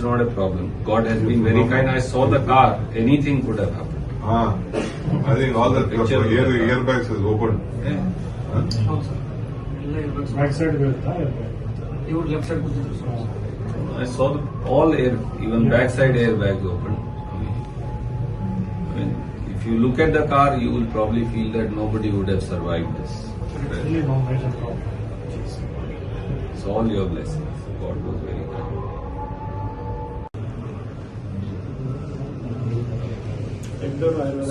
not a problem. God has been very kind. I saw the car. Anything could have happened. I think all the airbags is opened. ಹೌದು sir ಎಲ್ಲ ಇರ್ಬೇಕು back side ಬೀಳುತ್ತಾ ಇವ್ರು left side ಕೂತಿದ್ರು sir I saw all air, even backside airbags open. I mean, if you look at the car, you will probably feel that nobody would have survived this. ಇಲ್ಲಿ no major problem It's all your blessings. God was very kind.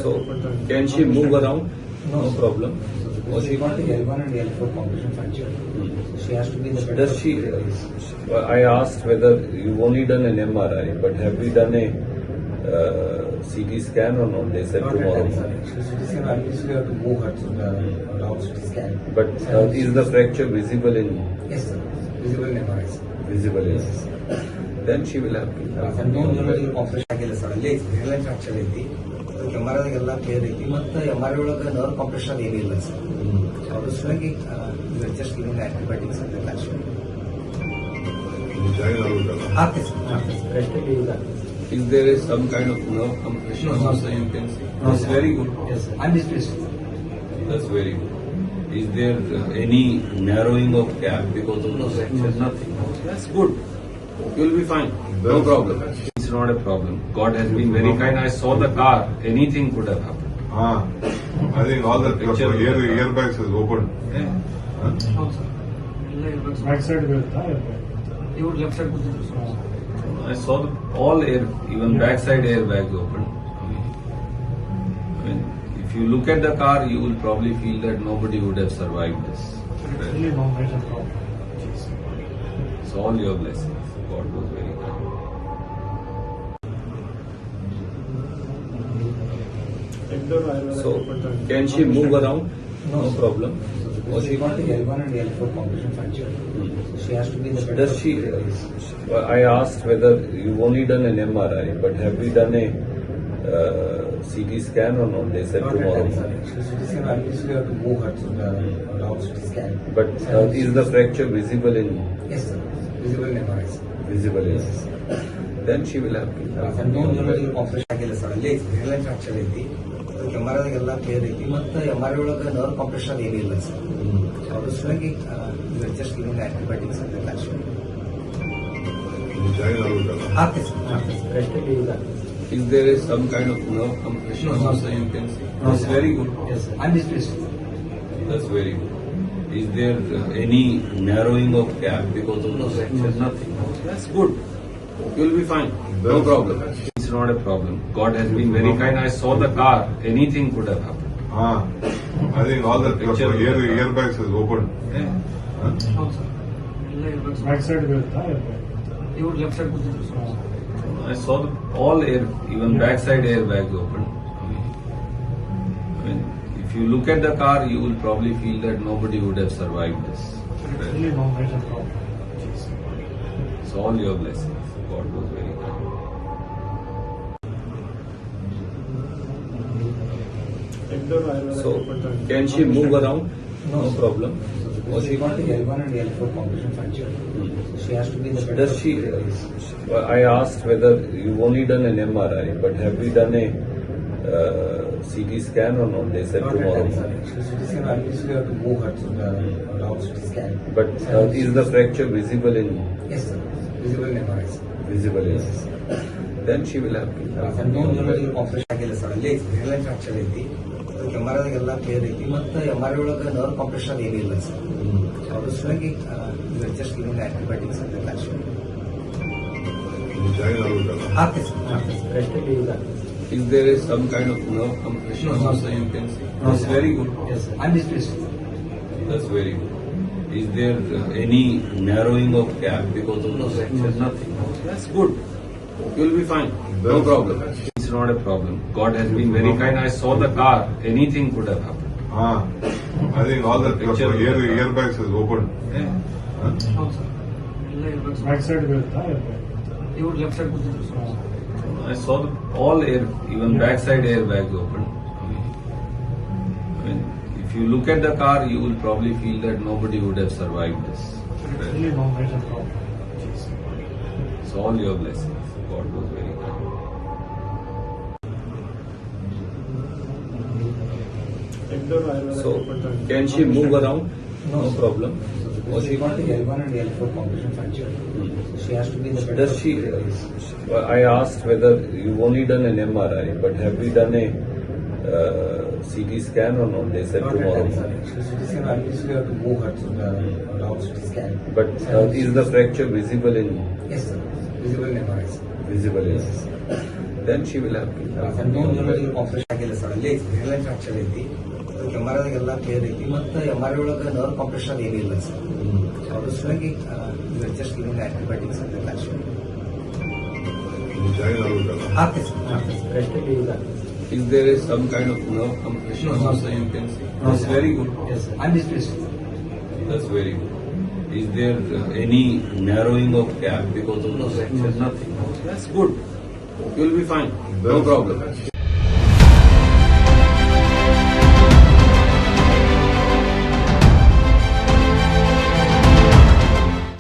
So, can she move around? No problem. Or she got the L1 and L4 compression fracture. She has to be in the bed. Does she? I asked whether you've only done an MRI, but have we done a CT scan or not? They said Not at tomorrow. that, sir. She said at least we have to move her to the CT scan. But is the fracture visible in? Yes, sir. Visible in MRI, sir. Visible in. Then she will have to. No neural compression ಆಗಿಲ್ಲ sir ಅಲ್ಲಿ ರಿಲೈನ್ fracture ಐತಿ ಅದಕ್ಕೆ MRI clear ಐತಿ ಮತ್ತೆ MRI ಒಳಗೆ nerve compression ಏನಿಲ್ಲ sir ಅದ್ರ ಸಲುವಾಗಿ ಜಸ್ಟ್ ಗಿವಿಂಗ್ ಆಂಟಿಬಯೋಟಿಕ್ಸ್ ಅಂತ ಆಕ್ಷನ್ ಆಗ್ತದೆ ಸರ್ ರೆಸ್ಟ್ ಯೂಸ್ ಆಗ್ತದೆ Is there some kind of nerve compression No, also you can see? That's very good. Yes, sir. I'm distressed. That's very good. Is there any narrowing of gap because of the fracture? Nothing. That's good. You'll be fine. No problem. It's not a problem. God has been very kind. I saw the car. Anything could have happened. I think all the airbags is opened. ಹೌದು sir ಎಲ್ಲ ಇರ್ಬೇಕು sir back side ಬೀಳುತ್ತಾ ಇವ್ರು left side ಕೂತಿದ್ರು sir I saw all air, even backside airbags open. I mean, if you look at the car, you will probably feel that nobody would have survived this. ಇಲ್ಲಿ no major problem It's all your blessings. God was very kind. So, can she move around? No problem. Or she got the L1 and L4 compression fracture. She has to be in the bed. Does she? I asked whether you've only done an MRI, but have we done a CT scan or not? They said Not at tomorrow. that, sir. She said at least we have to move her to the CT scan. But is the fracture visible in? Yes, sir. Visible in MRI, sir. Visible in. Then she will have to. No neural compression ಆಗಿಲ್ಲ sir ಅಲ್ಲಿ ರಿಲೈನ್ fracture ಐತಿ ಅದಕ್ಕೆ MRI clear ಐತಿ ಮತ್ತೆ MRI ಒಳಗೆ nerve compression ಏನಿಲ್ಲ sir ಅದ್ರ ಸಲುವಾಗಿ ಜಸ್ಟ್ ಗಿವಿಂಗ್ ಆಂಟಿಬಯೋಟಿಕ್ಸ್ ಅಂತ ಆಕ್ಷನ್ ಆಗ್ತದೆ ಸರ್ ರೆಸ್ಟ್ ಯೂಸ್ ಆಗ್ತದೆ Is there some kind of nerve compression also you can see? That's very good. Yes, sir. I'm distressed. That's very good. Is there any narrowing of gap because of the fracture? Nothing. That's good. You'll be fine. No problem. It's not a problem. God has been very kind. I saw the car. Anything could have happened. I think all the airbags is opened. ಹೌದು sir ಎಲ್ಲ ಇರ್ಬೇಕು sir back side ಬೀಳುತ್ತಾ ಇವ್ರು left side ಕೂತಿದ್ರು sir I saw all air, even backside airbags open. I mean, if you look at the car, you will probably feel that nobody would have survived this. ಇಲ್ಲಿ no major problem It's all your blessings. God was very kind. So, can she move around? No problem. Or she got the L1 and L4 compression fracture. She has to be in the bed. Does she? I asked whether you've only done an MRI, but have we done a CT scan or not? They said Not at tomorrow. that, sir. She said at least we have to move her to the CT scan. But is the fracture visible in? Yes, sir. Visible in MRI, sir. Visible in. Then she will have to. No neural compression ಆಗಿಲ್ಲ sir ಅಲ್ಲಿ ರಿಲೈನ್ fracture ಐತಿ ಅದಕ್ಕೆ MRI clear ಐತಿ ಮತ್ತೆ MRI ಒಳಗೆ nerve compression ಏನಿಲ್ಲ sir ಅದ್ರ ಸಲುವಾಗಿ ಜಸ್ಟ್ ಗಿವಿಂಗ್ ಆಂಟಿಬಯೋಟಿಕ್ಸ್ ಅಂತ ಆಕ್ಷನ್ ಆಗ್ತದೆ ಸರ್ ರೆಸ್ಟ್ ಯೂಸ್ ಆಗ್ತದೆ Is there some kind of nerve compression also you can see? That's very good. Yes, sir. I'm distressed. That's very good. Is there any narrowing of gap because of the fracture? Nothing. That's good. You'll be fine. No problem. It's not a problem. God has been very kind. I saw the car. Anything could have happened. I think all the airbags is opened. ಹೌದು sir ಎಲ್ಲ ಇರ್ಬೇಕು sir back side ಬೀಳುತ್ತಾ ಇವ್ರು left side ಕೂತಿದ್ರು sir I saw all air, even backside airbags open. I mean, if you look at the car, you will probably feel that nobody would have survived this. ಇಲ್ಲಿ no major problem It's It's all your blessings. God was very kind. So, can she move around? No problem. So she got the L1 and L4 compression fracture. So she has to be in the bed. Does she? I asked whether you've only done an MRI, but have we done a CT scan or not? They said Not at tomorrow. that, sir. Actually, CT scan, at least we have to move her to the down CT scan. But is the fracture visible in? Yes, sir. Visible in MRI, sir. Visible in. Then she will have to. No neural compression ಆಗಿಲ್ಲ sir ಅಲ್ಲೇ realign fracture ಐತಿ ಅದಕ್ಕೆ MRI clear ಐತಿ ಮತ್ತೆ MRI ಒಳಗೆ nerve compression ಏನಿಲ್ಲ sir ಅದ್ರ ಸಲುವಾಗಿ ಜಸ್ಟ್ ಗಿವಿಂಗ್ ಆಂಟಿಬಯೋಟಿಕ್ಸ್ ಅಂತ ಆಕ್ಷನ್ ಜಾಯಿನ್ ಆಗುತ್ತಲ್ಲ ಆಗ್ತದೆ ಸರ್ ರೆಸ್ಟ್ ಯೂಸ್ ಆಗ್ತದೆ Is there is some kind of nerve compression No, also sir. you can see? No, That's sir. very good. Yes, sir. Undisplaced. That's very good. Is there any narrowing of gap because of the fracture? Nothing. That's good. You'll be fine. No problem.